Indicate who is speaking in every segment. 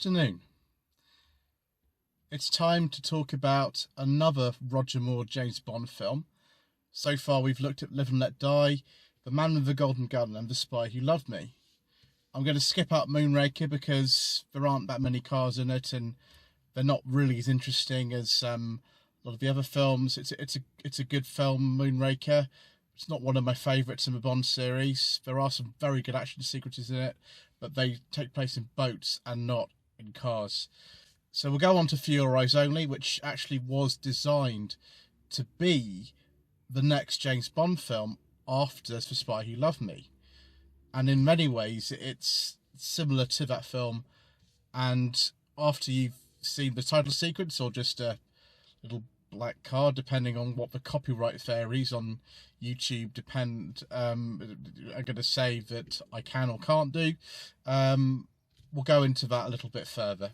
Speaker 1: afternoon. It's time to talk about another Roger Moore James Bond film. So far we've looked at Live and Let Die, The Man with the Golden Gun and The Spy Who Loved Me. I'm going to skip out Moonraker because there aren't that many cars in it and they're not really as interesting as a lot of the other films. It's a good film, Moonraker. It's not one of my favourites in the Bond series. There are some very good action sequences in it, but they take place in boats and not in cars. So we'll go on to For Your Eyes Only, which actually was designed to be the next James Bond film after The Spy Who Loved Me. And in many ways, it's similar to that film. And after you've seen the title sequence or just a little black card, depending on what the copyright varies on YouTube, I'm going to say that I can or can't do. We'll go into that a little bit further.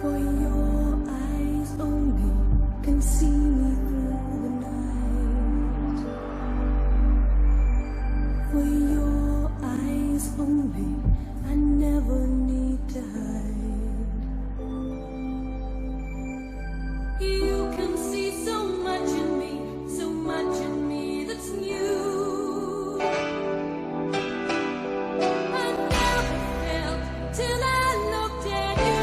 Speaker 2: For your eyes only can see me through the night. For your eyes only, I never need to hide. You can see so much in me that's new. I never felt till I looked at you.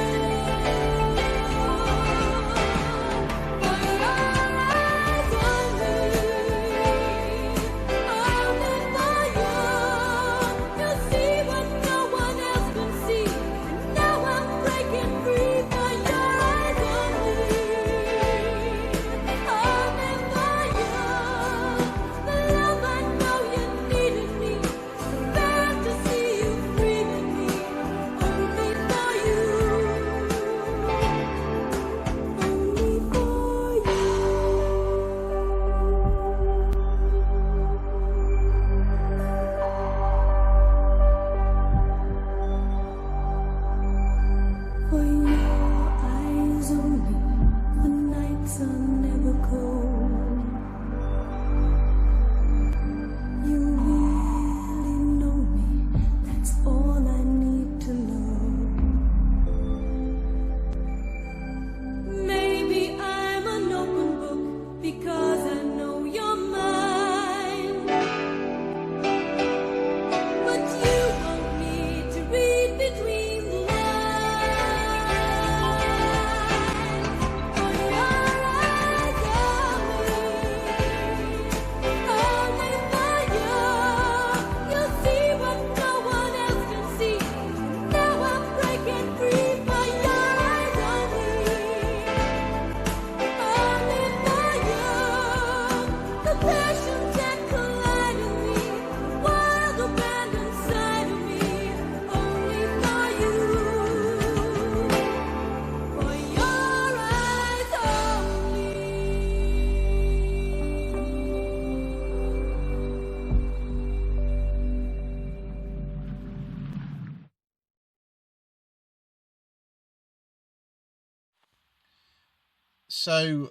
Speaker 1: So,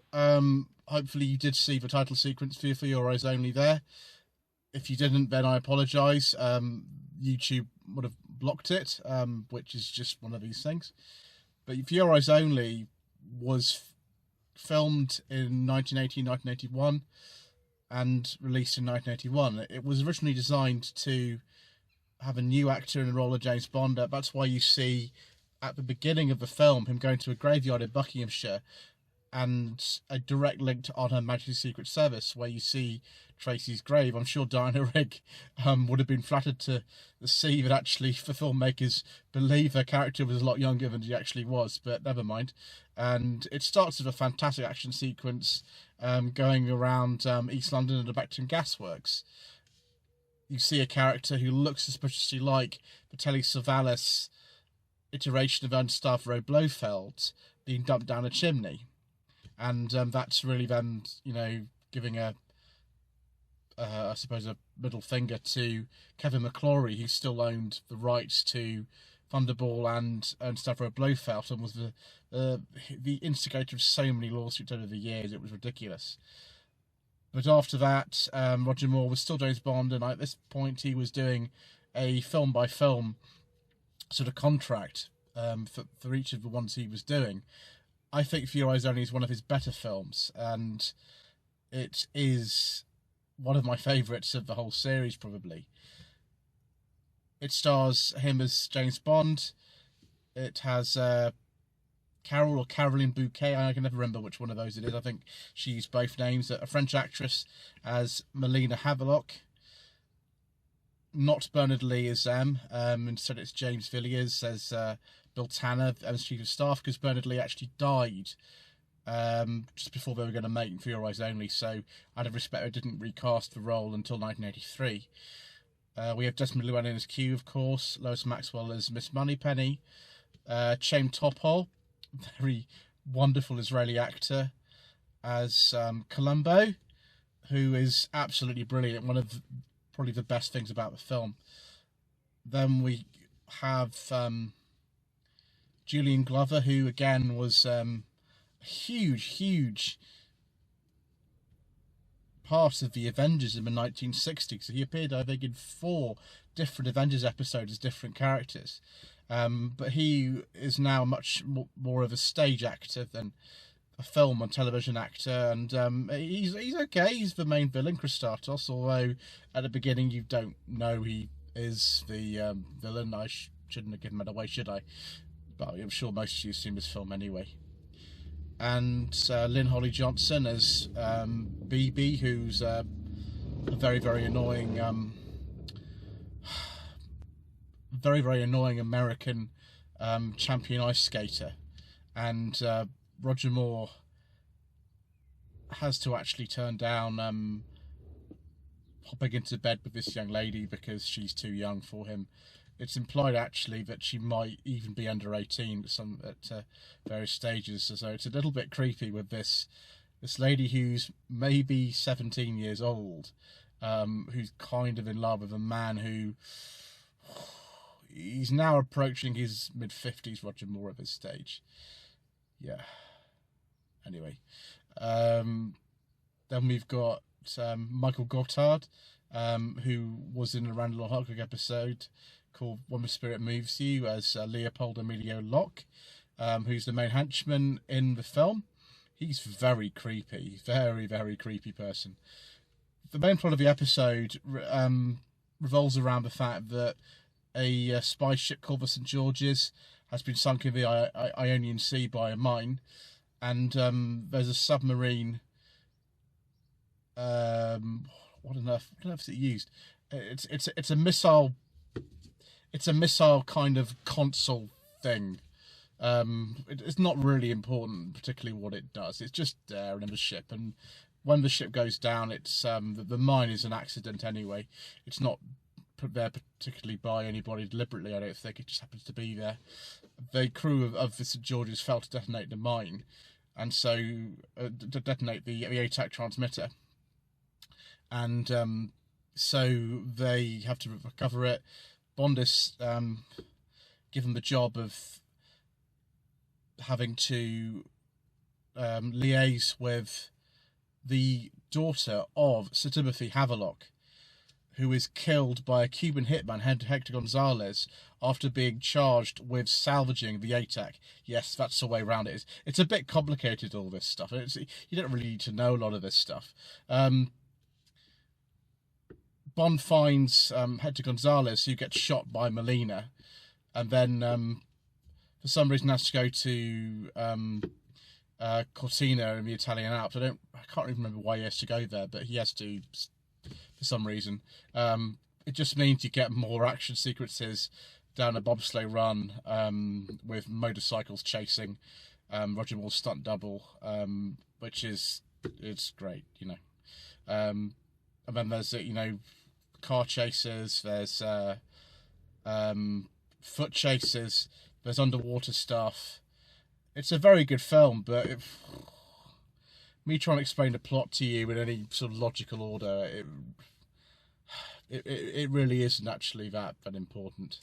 Speaker 1: hopefully you did see the title sequence For Your Eyes Only there. If you didn't, then I apologise. YouTube would have blocked it, which is just one of these things. But For Your Eyes Only was filmed in 1981 and released in 1981. It was originally designed to have a new actor in the role of James Bond. That's why you see at the beginning of the film him going to a graveyard in Buckinghamshire, and a direct link to On Her Majesty's Secret Service, where you see Tracy's grave. I'm sure Diana Rigg would have been flattered to see that actually the filmmakers believe her character was a lot younger than she actually was, but never mind. And it starts with a fantastic action sequence going around East London and the Beckton Gasworks. You see a character who looks suspiciously like the Telly Savalas iteration of Stavro Blofeld being dumped down a chimney. And that's really them, giving a I suppose, a middle finger to Kevin McClory, who still owned the rights to Thunderball and Stavro Blofeld, and was the instigator of so many lawsuits over the years. It was ridiculous. But after that, Roger Moore was still James Bond, and at this point he was doing a film-by-film sort of contract for each of the ones he was doing. I think For Your Eyes Only is one of his better films, and it is one of my favourites of the whole series, probably. It stars him as James Bond. It has Carol or Caroline Bouquet, I can never remember which one of those it is. I think she used both names. A French actress as Melina Havelock. Not Bernard Lee as M. Instead it's James Villiers as Bill Tanner as Chief of Staff, because Bernard Lee actually died just before they were going to make For Your Eyes Only, so out of respect I didn't recast the role until 1983. We have Desmond Llewellyn as Q, of course, Lois Maxwell as Miss Moneypenny, Chaim Topol, very wonderful Israeli actor, as Columbo, who is absolutely brilliant, one of probably the best things about the film. Then we have Julian Glover, who again was a huge part of the Avengers in the 1960s. So he appeared, I think, in 4 different Avengers episodes as different characters. But he is now much more of a stage actor than a film and television actor, and he's okay. He's the main villain, Christatos, although at the beginning you don't know he is the villain. I shouldn't have given it away, should I? But I'm sure most of you have seen this film anyway. And Lynn Holly Johnson as BB, who's a very annoying, very annoying American champion ice skater, and Roger Moore has to actually turn down hopping into bed with this young lady because she's too young for him. It's implied actually that she might even be under 18 at various stages, so it's a little bit creepy with this lady who's maybe 17 years old, who's kind of in love with a man who he's now approaching his mid-50s, Roger Moore, at this stage. Yeah. Anyway, then we've got Michael Gothard, who was in a Randall Huckrock episode called When the Spirit Moves You, as Leopold Emilio Locke, who's the main henchman in the film. He's very creepy, very creepy person. The main plot of the episode revolves around the fact that a spy ship called the St. George's has been sunk in the Ionian Sea by a mine, and there's a submarine. What on earth is it used? It's a missile. It's a missile kind of console thing. It's not really important, particularly what it does. It's just there in the ship, and when the ship goes down, it's the mine is an accident anyway. It's not put there particularly by anybody deliberately, I don't think. It just happens to be there. The crew of the St. George's failed to detonate the mine, and so to detonate the ATAC transmitter, and so they have to recover it. Bond is given the job of having to liaise with the daughter of Sir Timothy Havelock, who is killed by a Cuban hitman, Hector Gonzalez, after being charged with salvaging the ATAC. Yes, that's the way around it. It's a bit complicated, all this stuff. You don't really need to know a lot of this stuff. Bond finds Hector Gonzalez, who gets shot by Melina, and then for some reason has to go to Cortina in the Italian Alps. I can't even remember why he has to go there, but he has to for some reason. It just means you get more action sequences down a bobsleigh run with motorcycles chasing Roger Moore's stunt double, which is great, you know. And then there's car chases, there's foot chases, there's underwater stuff. It's a very good film, but me trying to explain the plot to you in any sort of logical order, it really isn't actually that important.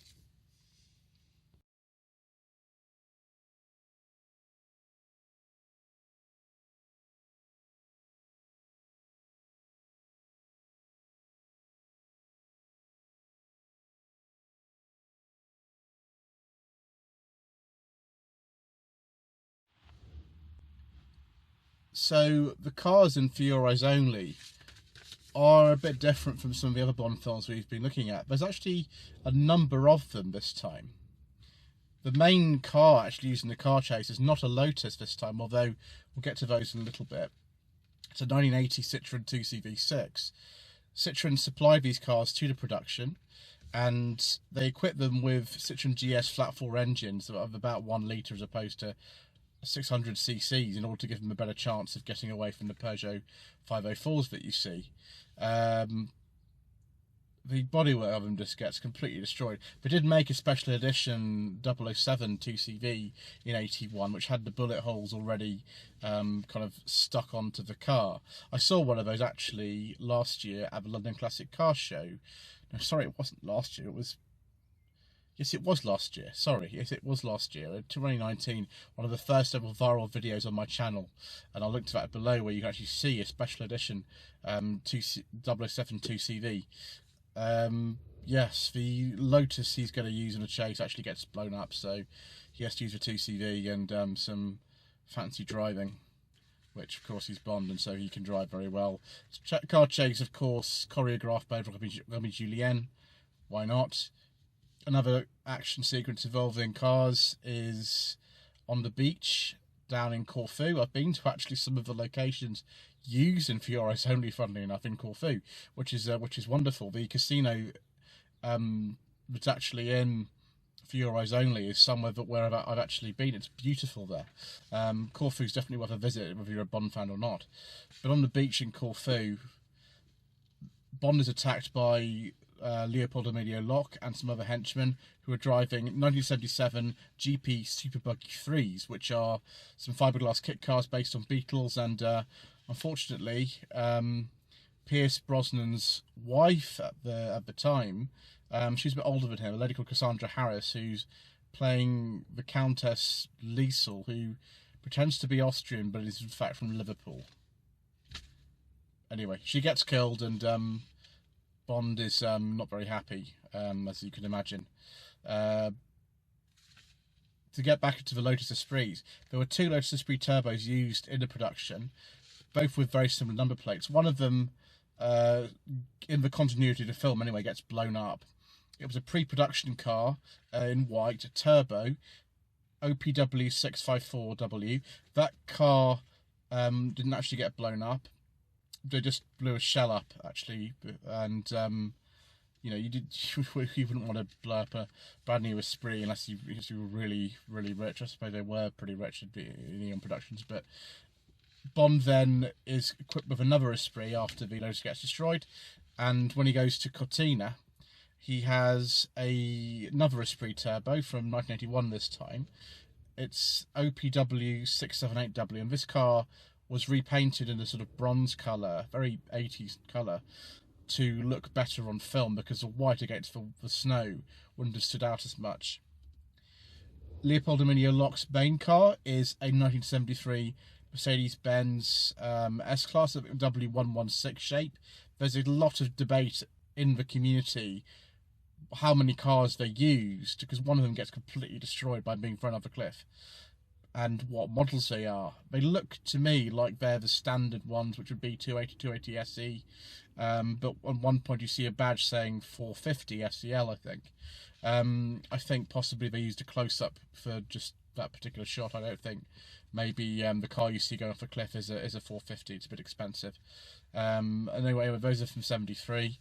Speaker 1: So the cars in For Your Eyes Only are a bit different from some of the other Bond films we've been looking at. There's actually a number of them this time. The main car actually used in the car chase is not a Lotus this time, although we'll get to those in a little bit. It's a 1980 Citroën 2CV6. Citroën supplied these cars to the production, and they equipped them with Citroën GS flat 4 engines of about 1 litre as opposed to 600 cc's in order to give them a better chance of getting away from the Peugeot 504s that you see. The bodywork of them just gets completely destroyed. They did make a special edition 007 2CV in 81, which had the bullet holes already kind of stuck onto the car. I saw one of those actually last year at the London Classic Car Show. No, sorry, it wasn't last year. It was... Yes, it was last year. Sorry, yes, it was last year. 2019, one of the first ever viral videos on my channel. And I'll link to that below where you can actually see a special edition 007 2CV. Yes, the Lotus he's going to use in a chase actually gets blown up, so he has to use a 2CV and some fancy driving, which of course he's Bond, and so he can drive very well. Car chase, of course, choreographed by Romy Julien. Why not? Another action sequence involving cars is on the beach down in Corfu. I've been to actually some of the locations used in For Your Eyes Only, funnily enough, in Corfu, which is wonderful. The casino that's actually in For Your Eyes Only is somewhere where I've actually been. It's beautiful there. Corfu's definitely worth a visit, whether you're a Bond fan or not. But on the beach in Corfu, Bond is attacked by Leopold Emilio Locke and some other henchmen who are driving 1977 GP Super Buggy 3s, which are some fiberglass kit cars based on Beetles. And unfortunately, Pierce Brosnan's wife at the time, she's a bit older than him, a lady called Cassandra Harris, who's playing the Countess Liesel, who pretends to be Austrian but is in fact from Liverpool. Anyway, she gets killed, and Bond is not very happy, as you can imagine. To get back into the Lotus Esprit, there were 2 Lotus Esprit turbos used in the production, both with very similar number plates. One of them, in the continuity of the film anyway, gets blown up. It was a pre-production car in white, a turbo, OPW 654W. That car didn't actually get blown up. They just blew a shell up, actually, and you know, you wouldn't want to blow up a brand new Esprit unless you were really, really rich. I suppose they were pretty rich in Eon Productions, but Bond then is equipped with another Esprit after the Lotus gets destroyed, and when he goes to Cortina, he has another Esprit Turbo from 1981 this time. It's OPW 678W, and this car was repainted in a sort of bronze colour, very 80s colour, to look better on film because the white against the snow wouldn't have stood out as much. Leopold Emilio Locke's main car is a 1973 Mercedes-Benz S-Class W116 shape. There's a lot of debate in the community how many cars they used, because one of them gets completely destroyed by being thrown off a cliff, and what models they are. They look to me like they're the standard ones, which would be 280, 280 SE, but at one point you see a badge saying 450 SEL, I think. I think possibly they used a close-up for just that particular shot. I don't think maybe the car you see going off a cliff is a 450. It's a bit expensive. Anyway, those are from 73.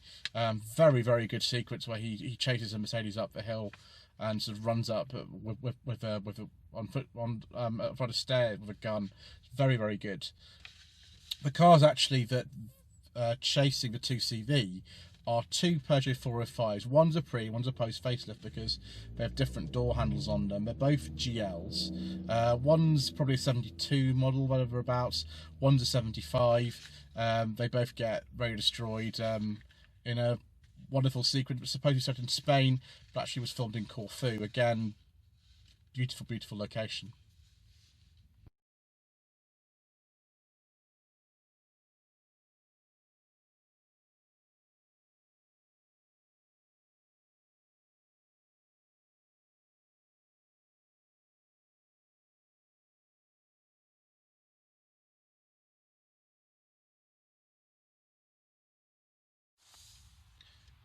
Speaker 1: Very, very good sequence where he chases a Mercedes up the hill and sort of runs up on front of stairs with a gun. Very, very good. The cars actually that chasing the 2CV are two Peugeot 405s. One's a pre, one's a post facelift because they have different door handles on them. They're both GLs. One's probably a 72 model, thereabouts. One's a 75. They both get very destroyed in a wonderful sequence, which supposedly set in Spain, but actually was filmed in Corfu. Again, beautiful, beautiful location.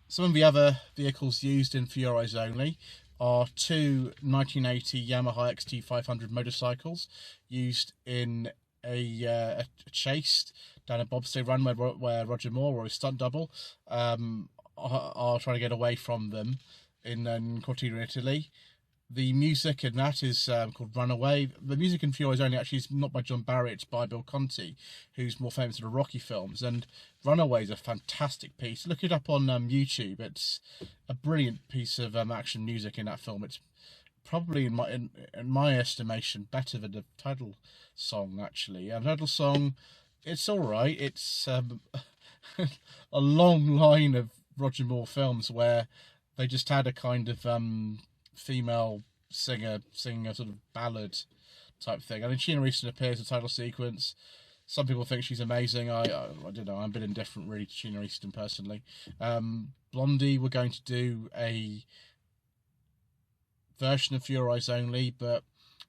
Speaker 1: Some of the other vehicles used in For Your Eyes Only are two 1980 Yamaha XT500 motorcycles used in a chase down a bobsleigh run where Roger Moore, or his stunt double, are trying to get away from them in Cortina, Italy. The music in that is called Runaway. The music in For Your Eyes Only actually is not by John Barry, it's by Bill Conti, who's more famous for the Rocky films. And Runaway is a fantastic piece. Look it up on YouTube. It's a brilliant piece of action music in that film. It's probably, in my estimation, better than the title song, actually. The title song, it's all right. It's a long line of Roger Moore films where they just had a kind of female singer singing a sort of ballad type thing. I mean, Sheena Easton appears in the title sequence. Some people think she's amazing. I don't know. I'm a bit indifferent really to Sheena Easton personally. Blondie were going to do a version of For Your Eyes Only, but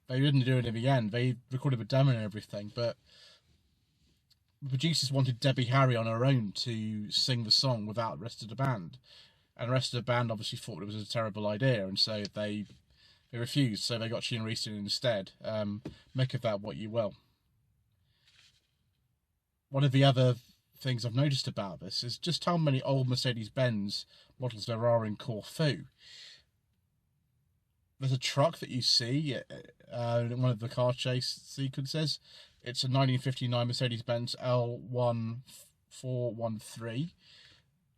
Speaker 1: they didn't do it in the end. They recorded a demo and everything, but the producers wanted Debbie Harry on her own to sing the song without the rest of the band. And the rest of the band obviously thought it was a terrible idea, and so they refused. So they got Sheena Easton instead. Make of that what you will. One of the other things I've noticed about this is just how many old Mercedes-Benz models there are in Corfu. There's a truck that you see in one of the car chase sequences. It's a 1959 Mercedes-Benz L1413.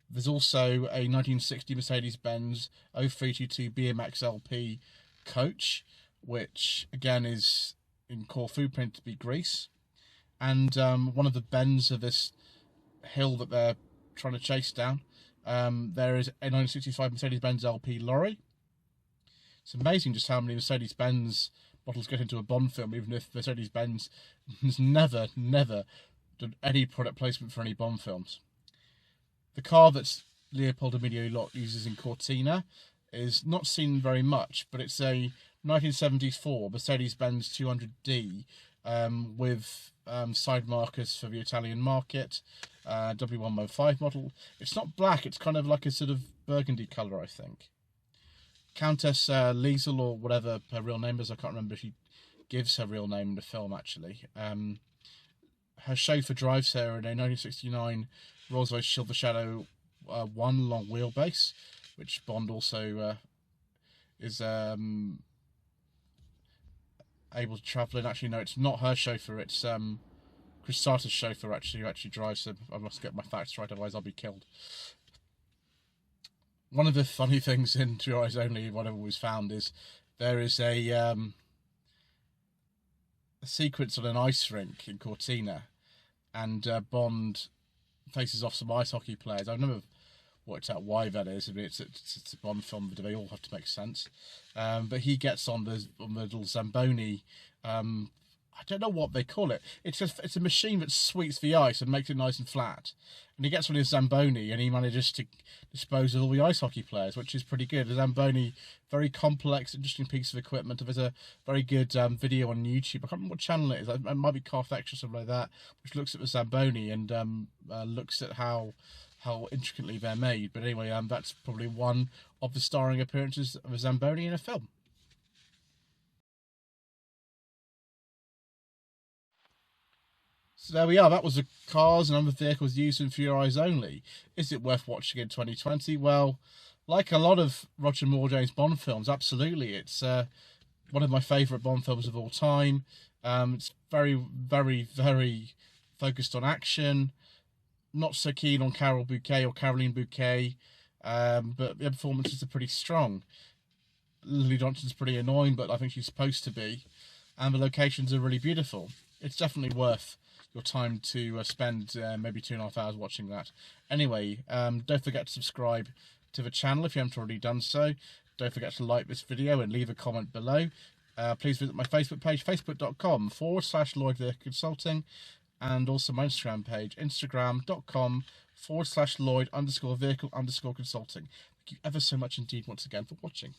Speaker 1: There's also a 1960 Mercedes-Benz 0322 BMX LP coach, which again is in Corfu, printed to be Greece. And one of the bends of this hill that they're trying to chase down, there is a 1965 Mercedes-Benz LP lorry. It's amazing just how many Mercedes-Benz models get into a Bond film, even if Mercedes-Benz has never done any product placement for any Bond films. The car that Leopold Emilio Lott uses in Cortina is not seen very much, but it's a 1974 Mercedes-Benz 200D with side markers for the Italian market, W115 model. It's not black, it's kind of like a sort of burgundy colour, I think. Countess Liesel, or whatever her real name is, I can't remember if she gives her real name in the film, actually. Her chauffeur drives her in a 1969 Rolls-Royce Silver Shadow 1 long wheelbase, which Bond also is able to travel in. Actually, no, it's not her chauffeur, it's Chris Sarter's chauffeur, actually, who actually drives her. I must get my facts right, otherwise I'll be killed. One of the funny things in For Your Eyes Only, what I've always found, is there is a sequence on an ice rink in Cortina, and Bond faces off some ice hockey players. I've never worked out why that is. I mean, it's a Bond film, but they all have to make sense. But he gets on the little Zamboni. I don't know what they call it. It's a machine that sweeps the ice and makes it nice and flat. And he gets on his Zamboni and he manages to dispose of all the ice hockey players, which is pretty good. The Zamboni, very complex, interesting piece of equipment. There's a very good video on YouTube. I can't remember what channel it is. It might be Carfex or something like that, which looks at the Zamboni and looks at how intricately they're made. But anyway, that's probably one of the starring appearances of a Zamboni in a film. So there we are. That was the cars and other vehicles used in For Your Eyes Only. Is it worth watching in 2020? Well, like a lot of Roger Moore James Bond films, absolutely. It's one of my favourite Bond films of all time. It's very, very, very focused on action. not so keen on Carol Bouquet or Caroline Bouquet, but their performances are pretty strong. Lily Johnson's pretty annoying, but I think she's supposed to be. And the locations are really beautiful. It's definitely worth your time to spend maybe 2.5 hours watching that. Anyway, don't forget to subscribe to the channel if you haven't already done so. Don't forget to like this video and leave a comment below. Please visit my Facebook page, facebook.com/Lloyd Vehicle Consulting, and also my Instagram page, instagram.com/Lloyd_Vehicle_Consulting. Thank you ever so much indeed once again for watching.